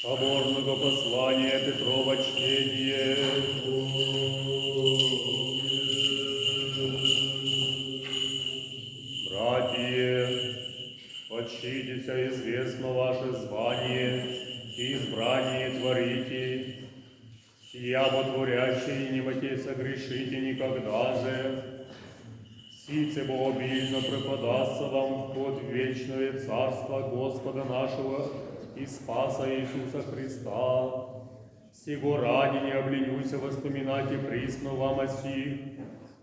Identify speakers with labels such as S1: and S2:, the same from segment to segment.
S1: Соборного послания Петрова чтение. Братья, почтитеся известно ваше звание и избрание творите, сия потворяйте и не моте согрешите никогда же. Сице богообильно преподастся вам вход в вечное царство Господа нашего и Спаса Иисуса Христа. Сего ради не обленюся воспоминать и присно вам оси,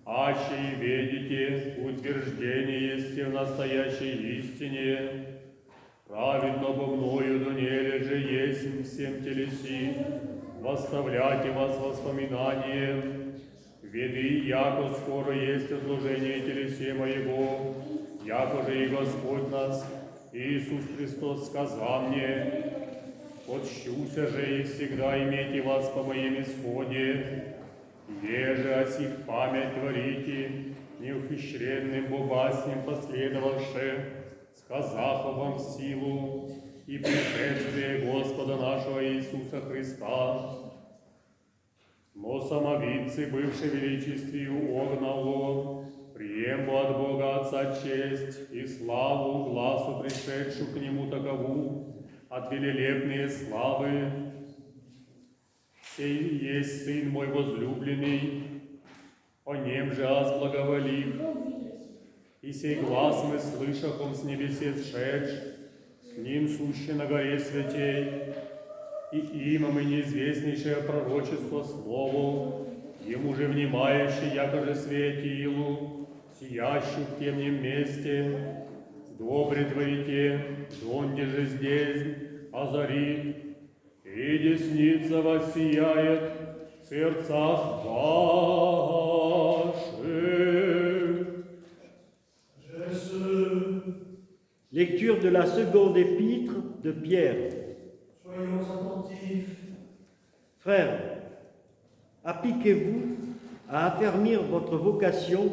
S1: аще и ведите утверждение есть в настоящей истине. Праведно бо мною донеле же есть всем телеси, восставляйте вас воспоминанием. Веди, яко скоро есть отложение телесе моего, яко же и Господь нас, Иисус Христос, сказал мне: «Почтюся же и всегда имейте вас по моем исходе, еже о сих память творите, неухищренным богатством последовавши, сказав вам силу и пришествие Господа нашего Иисуса Христа». Но самовидцы, бывшие величествию огнало, приему от Бога Отца честь и славу, гласу пришедшую к Нему такову, от велелепные славы. Сей есть Сын мой возлюбленный, о нем же аз благоволив. И сей глас мы слышах он с небесе сшедш, с ним сущий на горе святей, и имя мы неизвестнейшее пророчество слову, ему же внимающий, яко же светилу, сиящую в темном месте, добре творите, донде же здесь озарит, и десница воссияет в сердцах ваших.
S2: Lecture de la seconde épître de Pierre.
S3: Soyons attentifs.
S2: Frères, appliquez-vous à affermir votre vocation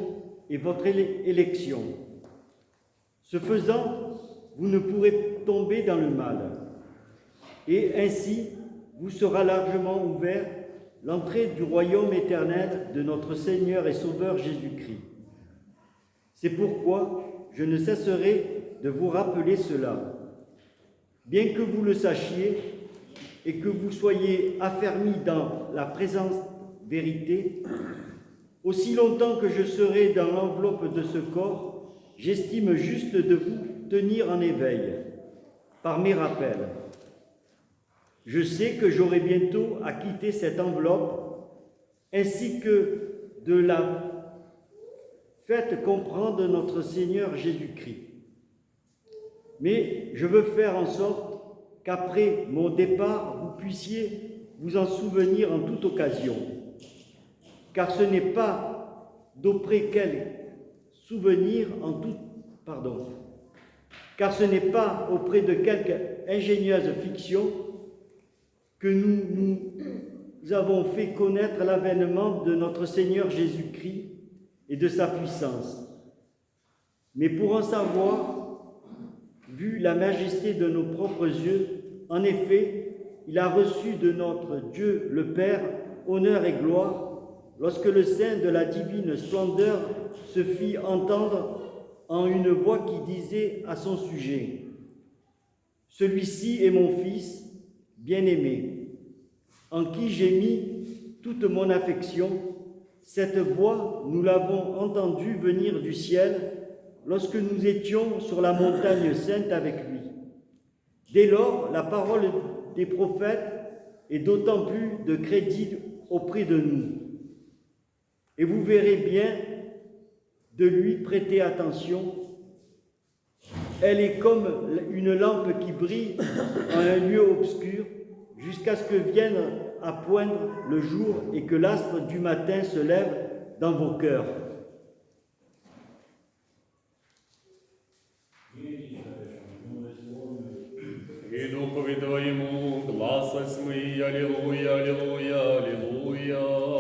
S2: et votre élection. Ce faisant, vous ne pourrez tomber dans le mal. Et ainsi, vous sera largement ouvert l'entrée du royaume éternel de notre Seigneur et Sauveur Jésus-Christ. C'est pourquoi je ne cesserai de vous rappeler cela. Bien que vous le sachiez et que vous soyez affermis dans la présence vérité, aussi longtemps que je serai dans l'enveloppe de ce corps, j'estime juste de vous tenir en éveil par mes rappels. Je sais que j'aurai bientôt à quitter cette enveloppe, ainsi que de la faites comprendre notre Seigneur Jésus-Christ. Mais je veux faire en sorte qu'après mon départ, vous puissiez vous en souvenir en toute occasion. Car ce n'est pas d'auprès quel souvenir car ce n'est pas auprès de quelque ingénieuse fiction que nous avons fait connaître l'avènement de notre Seigneur Jésus-Christ et de sa puissance. Mais pour en savoir, vu la majesté de nos propres yeux, en effet, il a reçu de notre Dieu le Père honneur et gloire lorsque le sein de la divine splendeur se fit entendre en une voix qui disait à son sujet: « Celui-ci est mon Fils bien-aimé, en qui j'ai mis toute mon affection. » Cette voix, nous l'avons entendue venir du ciel lorsque nous étions sur la montagne sainte avec lui. Dès lors, la parole des prophètes est d'autant plus de crédit auprès de nous. Et vous verrez bien de lui prêter attention. Elle est comme une lampe qui brille en un lieu obscur jusqu'à ce que vienne à poindre le jour et que l'astre du matin se lève dans vos cœurs.
S1: И Духові Твоєму гласа мы, аллилуйя, аллилуйя, аллилуйя.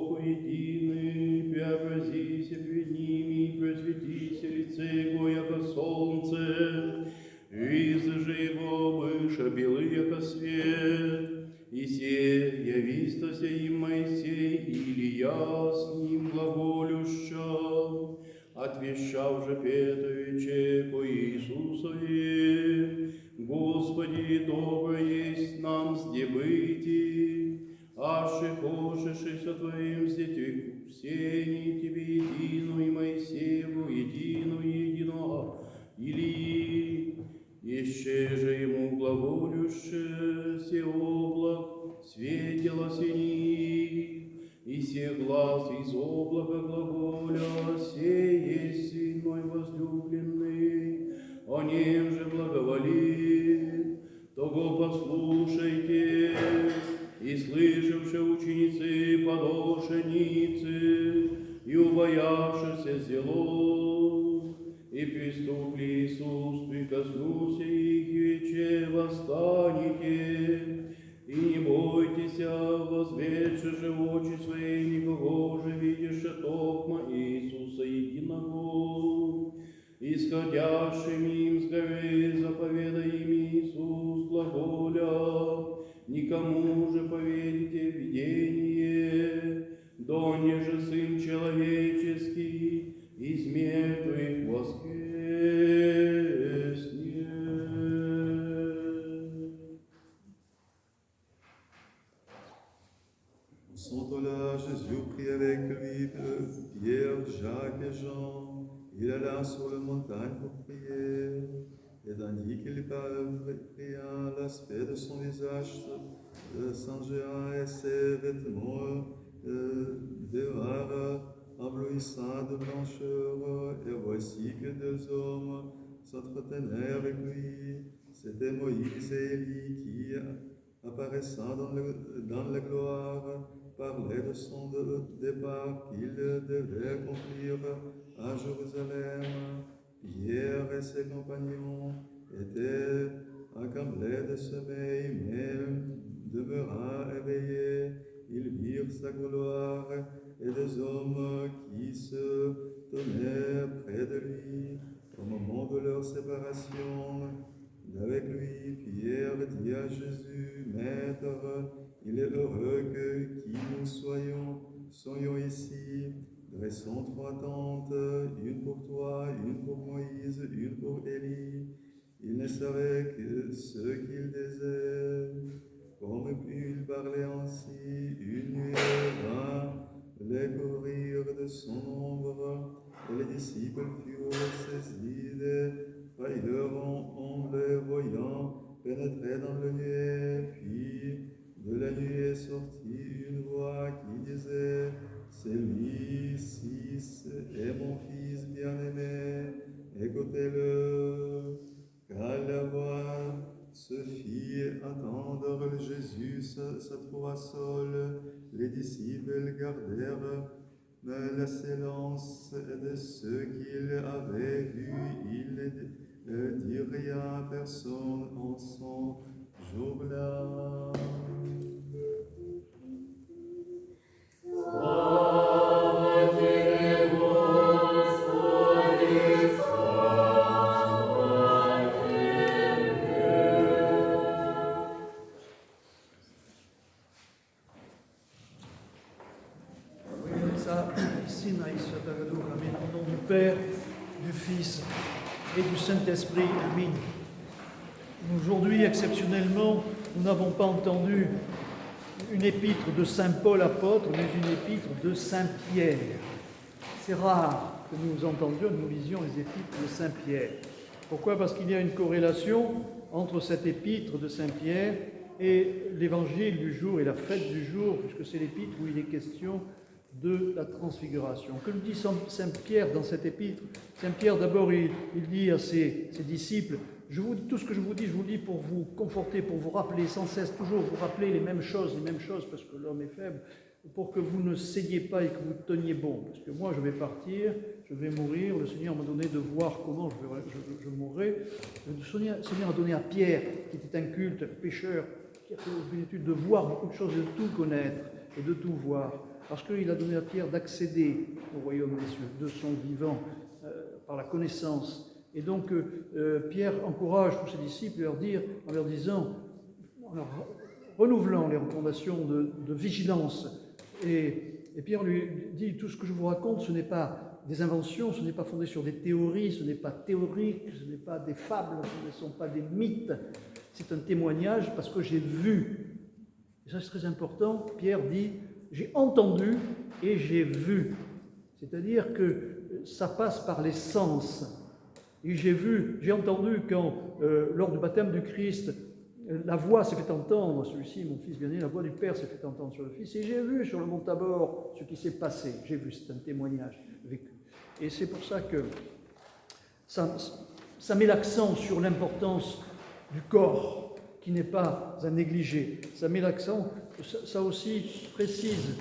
S4: Бог единый, преобразися пред ними, просветися лице Его, яко солнце, ризы же Его выше белы, яко свет. И се явистася им Моисей, Илия с ним глаголюща, отвещав же Петровиче ко Иисусове, Господи, добро есть нам сде быти, аше хочешь со Твоим здесь всени Тебе едину и Моисееву единого, Илии, еще же ему глаголюще се облак светила сини, и се глаз из облака глаголя, се есть Сын мой возлюбленный, о нем же благоволит, того послушайте, и слышавши ученицы подошеницы, и убоявшися зело, и приступли Иисус, прикоснулся их, вече восстанете, и не бойтесь, возведши же очи свои, никого же видишь, токма Иисуса единого, исходящим им с горы, заповеда им Иисус глаголя, никому же поведите видение, донде же Сын Человеческий из мертвых воскреснет.
S5: Sont-là, Jésus prit avec lui Pierre, Jacques et Jean. Il alla sur la montagne pour prier. Et tandis qu'il pria, l'aspect de son visage se changea et ses vêtements devinrent éblouissants de blancheur. Et voici que deux hommes s'entretenaient avec lui. C'était Moïse et Élie qui, apparaissant dans la gloire, parlaient de son départ qu'il devait accomplir à Jérusalem. Pierre et ses compagnons étaient accablés de sommeil, mais demeurant éveillés, ils virent sa gloire et des hommes qui se tenaient près de lui. Au moment de leur séparation d'avec lui, Pierre dit à Jésus, Maître, il est heureux que qui nous soyons ici. Dressons trois tentes, une pour toi, une pour Moïse, une pour Élie. Il ne savait que ce qu'il disait. Comme il parlait ainsi, une nuée vint les couvrir de son ombre, et les disciples furent saisis de frayeur en les voyant pénétrer dans le nuée. Puis de la nuée sortit une voix qui disait, celui-ci est mon fils bien-aimé, écoutez-le. Quand la voix se fit attendre, Jésus se trouva seul. Les disciples gardèrent le silence de ce qu'il avait vu. Il ne dit rien à personne en son jour-là.
S3: Au nom du Père, du Fils et du Saint-Esprit. Amen. Aujourd'hui, exceptionnellement, nous n'avons pas entendu une épître de Saint Paul apôtre, mais une épître de Saint Pierre. C'est rare que nous entendions, nous lisions les épîtres de Saint Pierre. Pourquoi ? Parce qu'il y a une corrélation entre cette épître de Saint Pierre et l'évangile du jour et la fête du jour, puisque c'est l'épître où il est question de la transfiguration. Que nous dit Saint Pierre dans cette épître ? Saint Pierre, d'abord, il dit à ses disciples, tout ce que je vous dis pour vous conforter, pour vous rappeler sans cesse, toujours vous rappeler les mêmes choses, parce que l'homme est faible, pour que vous ne cédiez pas et que vous teniez bon. Parce que moi, je vais partir, je vais mourir, le Seigneur m'a donné de voir comment je mourrai. Le Seigneur a donné à Pierre, qui était un culte, pécheur, qui a fait l'étude de voir beaucoup de choses, de tout connaître et de tout voir. parce qu'il a donné à Pierre d'accéder au royaume des cieux, de son vivant, par la connaissance. Et donc, Pierre encourage tous ses disciples en leur disant, en leur renouvelant les recommandations de vigilance. Et Pierre lui dit, tout ce que je vous raconte, ce n'est pas des inventions, ce n'est pas fondé sur des théories, ce n'est pas théorique, ce n'est pas des fables, ce ne sont pas des mythes. C'est un témoignage parce que j'ai vu. Et ça, c'est très important. Pierre dit, j'ai entendu et j'ai vu. C'est-à-dire que ça passe par les sens. Et j'ai entendu quand, lors du baptême du Christ, la voix s'est fait entendre, celui-ci, mon fils bien-aimé, la voix du Père s'est fait entendre sur le Fils, et j'ai vu sur le mont Tabor ce qui s'est passé. J'ai vu, c'est un témoignage vécu. Et c'est pour ça que ça met l'accent sur l'importance du corps, qui n'est pas à négliger. Ça met l'accent, ça aussi précise,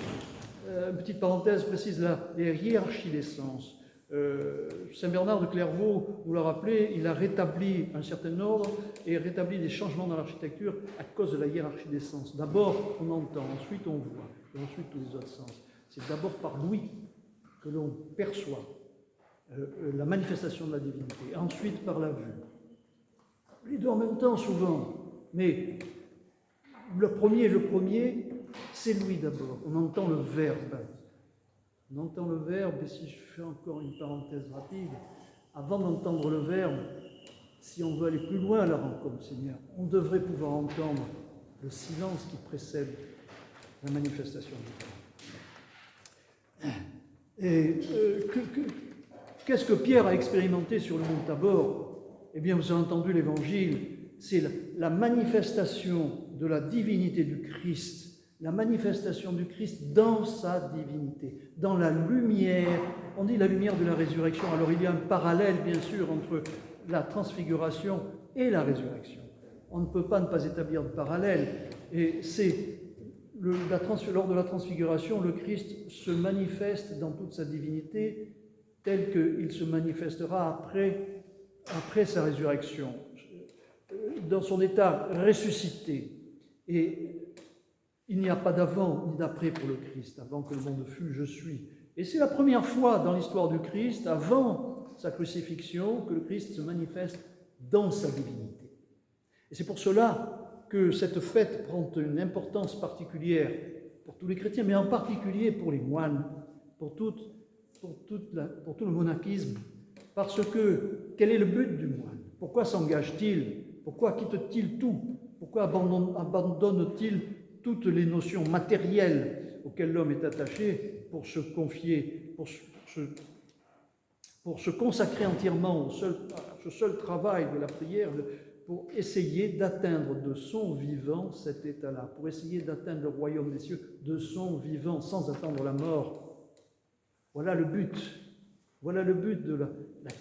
S3: une petite parenthèse précise la hiérarchie des sens. Saint Bernard de Clairvaux nous l'a rappelé, il a rétabli un certain ordre et rétabli des changements dans l'architecture à cause de la hiérarchie des sens. D'abord on entend, ensuite on voit, et ensuite tous les autres sens. C'est d'abord par l'ouïe que l'on perçoit la manifestation de la divinité, ensuite par la vue. Les deux en même temps souvent, mais le premier, c'est l'ouïe d'abord. On entend le verbe. On entend le verbe, et si je fais encore une parenthèse rapide, avant d'entendre le verbe, si on veut aller plus loin à la rencontre, Seigneur, on devrait pouvoir entendre le silence qui précède la manifestation du verbe. Et qu'est-ce que Pierre a expérimenté sur le mont Tabor? Eh bien, vous avez entendu l'Évangile, c'est la manifestation de la divinité du Christ, la manifestation du Christ dans sa divinité, dans la lumière, on dit la lumière de la résurrection. Alors il y a un parallèle bien sûr entre la transfiguration et la résurrection. On ne peut pas ne pas établir de parallèle, et c'est lors de la transfiguration, le Christ se manifeste dans toute sa divinité tel qu'il se manifestera après sa résurrection, dans son état ressuscité. Et il n'y a pas d'avant ni d'après pour le Christ. Avant que le monde fût, je suis. Et c'est la première fois dans l'histoire du Christ, avant sa crucifixion, que le Christ se manifeste dans sa divinité. Et c'est pour cela que cette fête prend une importance particulière pour tous les chrétiens, mais en particulier pour les moines, pour tout le monachisme. Parce que, quel est le but du moine? Pourquoi s'engage-t-il? Pourquoi quitte-t-il tout? Pourquoi abandonne-t-il toutes les notions matérielles auxquelles l'homme est attaché pour se confier, pour se consacrer entièrement à ce seul travail de la prière, pour essayer d'atteindre de son vivant cet état-là, pour essayer d'atteindre le royaume des cieux de son vivant, sans attendre la mort. Voilà le but de la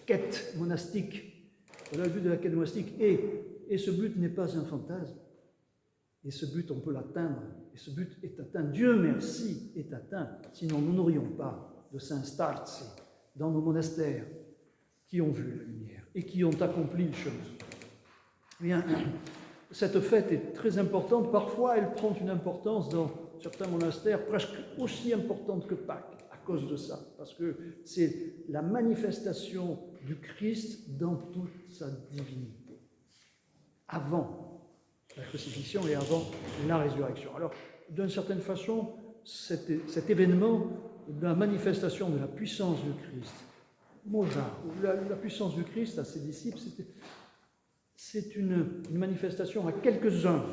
S3: quête monastique. Voilà le but de la quête monastique. Et ce but n'est pas un fantasme. Et ce but, on peut l'atteindre. Et ce but est atteint. Dieu merci, est atteint. Sinon, nous n'aurions pas de saints starci dans nos monastères qui ont vu la lumière et qui ont accompli le chemin. Bien, cette fête est très importante. Parfois, elle prend une importance dans certains monastères presque aussi importante que Pâques à cause de ça. Parce que c'est la manifestation du Christ dans toute sa divinité. Avant la crucifixion et avant la résurrection. Alors, d'une certaine façon, cet événement de la manifestation de la puissance du Christ, Mozart, la puissance du Christ à ses disciples, c'est une manifestation à quelques-uns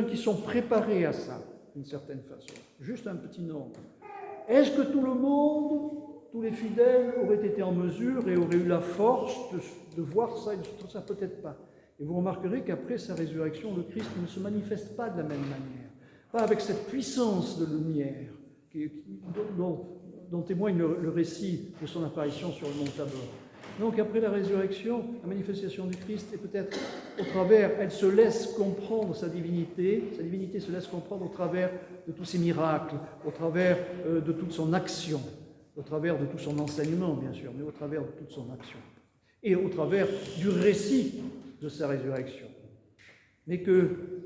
S3: qui sont préparés à ça, d'une certaine façon. Juste un petit nombre. Est-ce que tout le monde, tous les fidèles, auraient été en mesure et auraient eu la force de voir ça et de tout ça? Peut-être pas. Et vous remarquerez qu'après sa résurrection, le Christ ne se manifeste pas de la même manière, pas avec cette puissance de lumière dont témoigne le récit de son apparition sur le mont Tabor. Donc après la résurrection, la manifestation du Christ est peut-être au travers, elle se laisse comprendre sa divinité se laisse comprendre au travers de tous ses miracles, au travers de toute son action, au travers de tout son enseignement bien sûr, mais au travers de toute son action, et au travers du récit de sa résurrection, mais que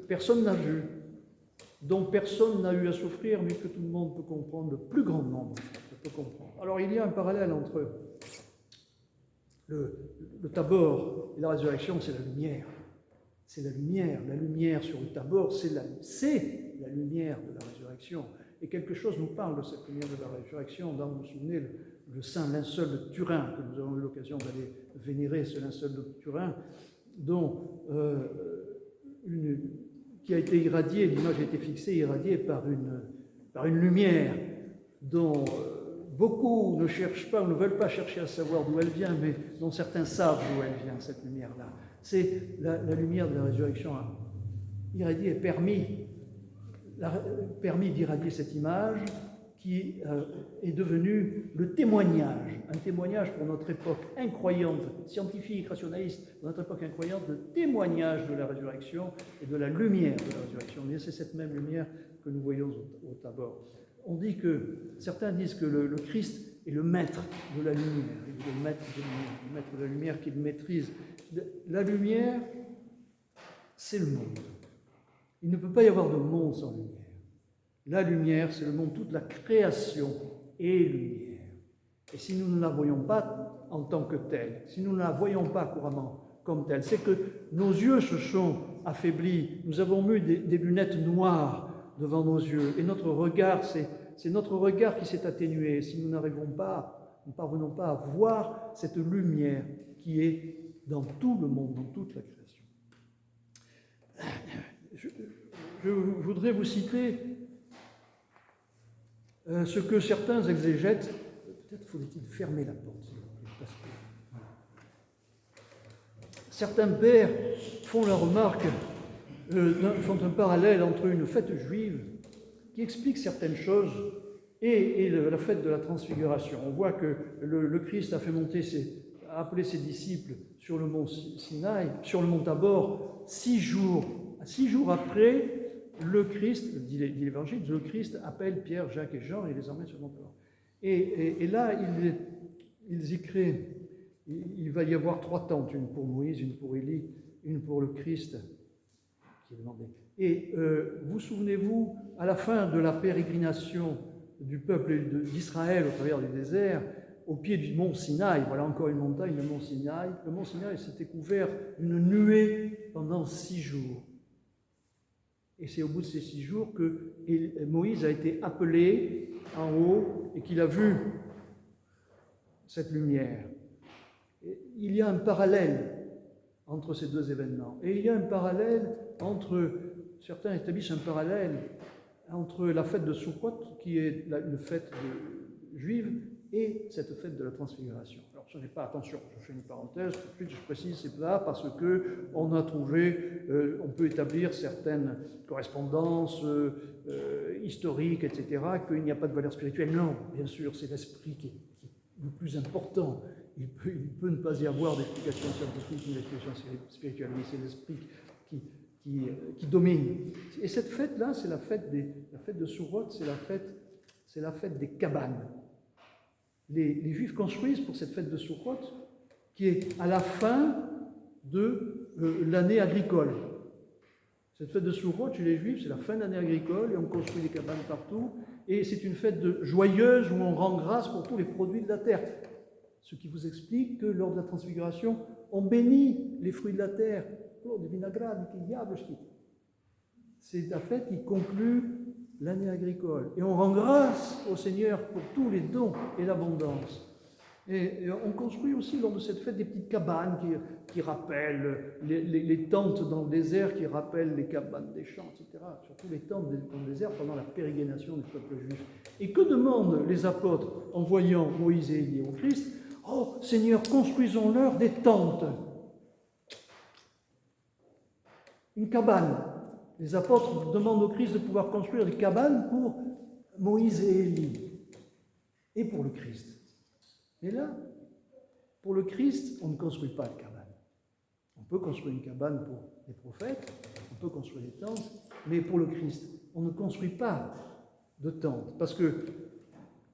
S3: personne n'a vu, dont personne n'a eu à souffrir, mais que tout le monde peut comprendre, le plus grand nombre peut comprendre. Alors il y a un parallèle entre le Tabor et la résurrection, c'est la lumière. C'est la lumière. La lumière sur le Tabor, c'est la lumière de la résurrection. Et quelque chose nous parle de cette lumière de la résurrection dans, vous vous souvenez, le saint linceul de Turin, que nous avons eu l'occasion d'aller vénérer, ce linceul de Turin, dont qui a été irradié, l'image a été fixée, irradiée par une lumière dont beaucoup ne cherchent pas ou ne veulent pas chercher à savoir d'où elle vient, mais dont certains savent d'où elle vient, cette lumière-là. C'est la lumière de la résurrection irradiée et permis d'irradier cette image qui est devenue le témoignage, un témoignage pour notre époque incroyante, scientifique, rationaliste, pour notre époque incroyante, le témoignage de la résurrection et de la lumière de la résurrection. Et c'est cette même lumière que nous voyons au Tabor. Certains disent que le Christ est le maître de la lumière, le maître de la lumière qu'il maîtrise. La lumière, c'est le monde. Il ne peut pas y avoir de monde sans lumière. La lumière, c'est le monde, toute la création est lumière. Et si nous ne la voyons pas en tant que telle, si nous ne la voyons pas couramment comme telle, c'est que nos yeux se sont affaiblis, nous avons mis des lunettes noires devant nos yeux, et notre regard, c'est notre regard qui s'est atténué. Si nous ne parvenons pas à voir cette lumière qui est dans tout le monde, dans toute la création. Je voudrais vous citer ce que certains exégètes, peut-être faudrait-il fermer la porte, s'il vous plaît, parce que, voilà. Certains pères font la remarque, font un parallèle entre une fête juive qui explique certaines choses et la fête de la transfiguration. On voit que le Christ a appelé ses disciples sur le mont Sinaï, sur le mont Tabor, 6 jours. 6 jours après, le Christ, dit l'Évangile, le Christ appelle Pierre, Jacques et Jean et les emmène sur le mont Tabor. Et là, ils y créent. Il va y avoir 3 tentes, une pour Moïse, une pour Élie, une pour le Christ qui est demandé. Et vous souvenez-vous, à la fin de la pérégrination du peuple d'Israël au travers du désert, au pied du mont Sinaï, voilà encore une montagne, le mont Sinaï. Le mont Sinaï s'était couvert d'une nuée pendant 6 jours. Et c'est au bout de ces 6 jours que Moïse a été appelé en haut et qu'il a vu cette lumière. Et il y a un parallèle entre ces 2 événements. Et il y a un parallèle certains établissent un parallèle entre la fête de Sukkot, qui est une fête juive, et cette fête de la transfiguration. Alors ce n'est pas, attention, je fais une parenthèse, tout de suite je précise, c'est là parce que on a trouvé, on peut établir certaines correspondances historiques, etc., qu'il n'y a pas de valeur spirituelle. Non, bien sûr, c'est l'esprit qui est le plus important. Il peut ne pas y avoir d'explication scientifique ni d'explication spirituelle, mais c'est l'esprit qui domine. Et cette fête-là, c'est la fête de Sukkot, c'est la fête des cabanes. Les Juifs construisent pour cette fête de Sukkot, qui est à la fin de l'année agricole. Cette fête de Sukkot, chez les Juifs, c'est la fin de l'année agricole, et on construit des cabanes partout, et c'est une fête joyeuse où on rend grâce pour tous les produits de la terre. Ce qui vous explique que lors de la transfiguration, on bénit les fruits de la terre. C'est la fête qui conclut l'année agricole. Et on rend grâce au Seigneur pour tous les dons et l'abondance. Et on construit aussi lors de cette fête des petites cabanes qui rappellent les tentes dans le désert, qui rappellent les cabanes des champs, etc. Surtout les tentes dans le désert pendant la pérégrination du peuple juif. Et que demandent les apôtres en voyant Moïse et Élie au Christ? Oh Seigneur, construisons-leur des tentes. Une cabane. Les apôtres demandent au Christ de pouvoir construire des cabanes pour Moïse et Élie. Et pour le Christ. Et là, pour le Christ, on ne construit pas de cabane. On peut construire une cabane pour les prophètes, on peut construire des tentes, mais pour le Christ, on ne construit pas de tente, parce que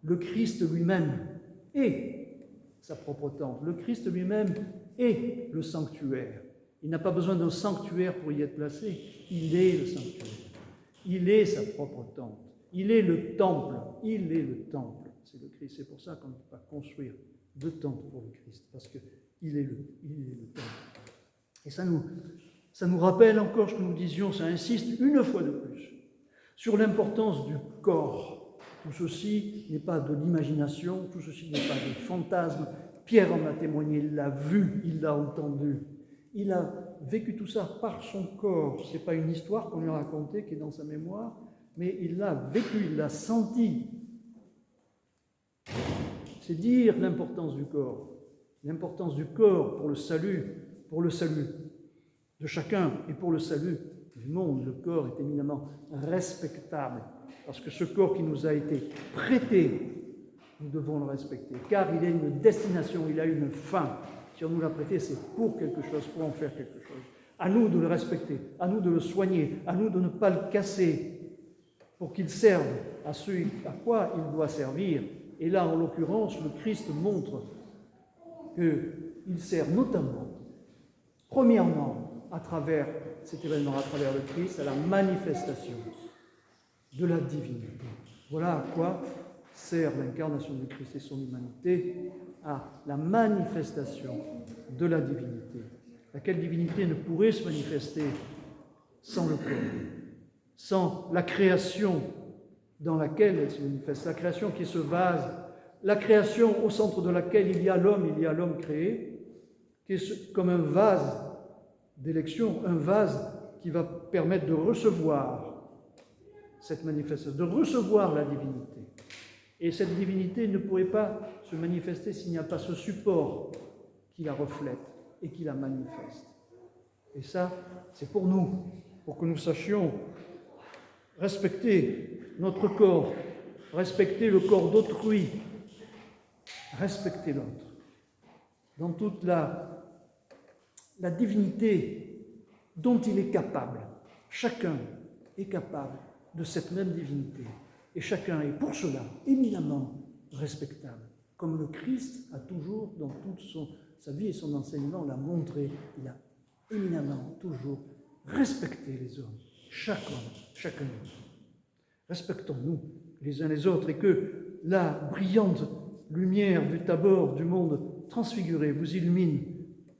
S3: le Christ lui-même est sa propre tente. Le Christ lui-même est le sanctuaire. Il n'a pas besoin d'un sanctuaire pour y être placé, il est le sanctuaire. Il est sa propre tente. Il est le temple. Il est le temple. C'est le Christ. C'est pour ça qu'on ne peut pas construire de temple pour le Christ, parce qu'il est le temple. Et ça nous rappelle encore ce que nous disions, ça insiste une fois de plus sur l'importance du corps. Tout ceci n'est pas de l'imagination, tout ceci n'est pas des fantasmes. Pierre en a témoigné, il l'a vu, il l'a entendu. Il a vécu tout ça par son corps. Ce n'est pas une histoire qu'on lui a racontée qui est dans sa mémoire, mais il l'a vécu, il l'a senti. C'est dire l'importance du corps pour le salut de chacun et pour le salut du monde. Le corps est éminemment respectable, parce que ce corps qui nous a été prêté, nous devons le respecter, car il a une destination, il a une fin. Si on nous l'a prêté, c'est pour quelque chose, pour en faire quelque chose. À nous de le respecter, à nous de le soigner, à nous de ne pas le casser, pour qu'il serve à ce à quoi il doit servir. Et là, en l'occurrence, le Christ montre qu'il sert notamment, premièrement, à travers cet événement, à travers le Christ, à la manifestation de la divinité. Voilà à quoi sert l'incarnation du Christ et son humanité, à la manifestation de la divinité. Laquelle divinité ne pourrait se manifester sans le corps, sans la création dans laquelle elle se manifeste, la création qui est ce vase, la création au centre de laquelle il y a l'homme créé, qui est comme un vase d'élection, un vase qui va permettre de recevoir cette manifestation, de recevoir la divinité. Et cette divinité ne pourrait pas se manifester s'il n'y a pas ce support qui la reflète et qui la manifeste. Et ça, c'est pour nous, pour que nous sachions respecter notre corps, respecter le corps d'autrui, respecter l'autre, dans toute la divinité dont il est capable. Chacun est capable de cette même divinité. Et chacun est pour cela éminemment respectable. Comme le Christ a toujours, dans toute sa vie et son enseignement, l'a montré, il a éminemment toujours respecté les hommes, chaque homme, chacun d'eux. Respectons-nous les uns les autres et que la brillante lumière du Tabor, du monde transfiguré, vous illumine,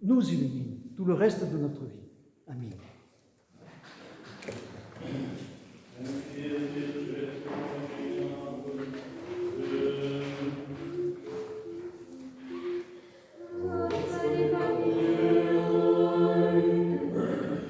S3: nous illumine tout le reste de notre vie. Amen.